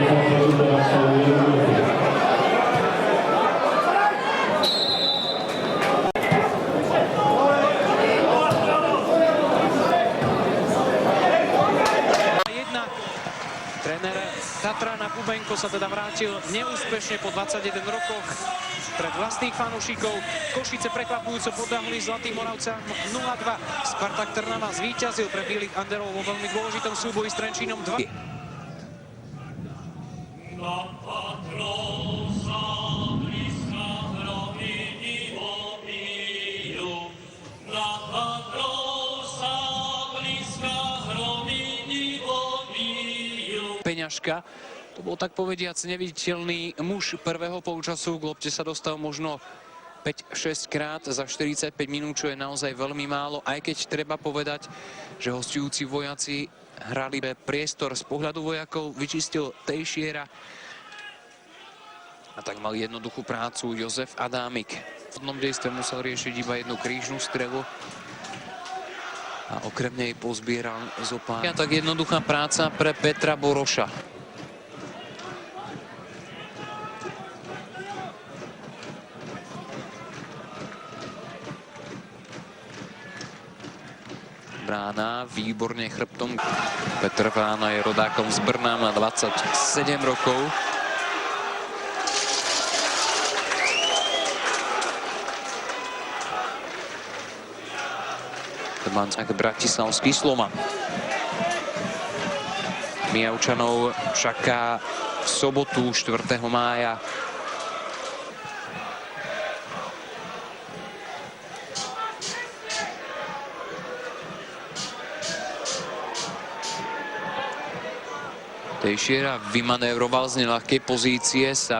Tréner Tatrana Bubenko sa teda vrátil neúspešne po 21 rokoch pred vlastných fanúšikov. Košice prekvapujúco podľahli Zlatým Moravcom 0-2. Spartak Trnava zvíťazil pre bielých Anderov vo veľmi dôležitom súboji s Trenčínom 2. Peňažka, to bol tak povediac neviditeľný muž prvého polčasu. K lopte sa dostal možno 5-6 krát za 45 minút, čo je naozaj veľmi málo, aj keď treba povedať, že hostujúci vojaci hrali priestor z pohľadu vojakov, vyčistil Tejšiera a tak mal jednoduchú prácu Jozef Adámik. V vodnom dejstve musel riešiť iba jednu krížnú strelu a okrem nej pozbieral zopár. Tak jednoduchá práca pre Petra Boroša. Brána výborne chrbtom. Petr Brána je rodákom z Brna, má 27 rokov. Bratislavský Slovan. Mijavčanov čaká v sobotu 4. mája Tejšiera vymanévroval z neľahkej pozície sa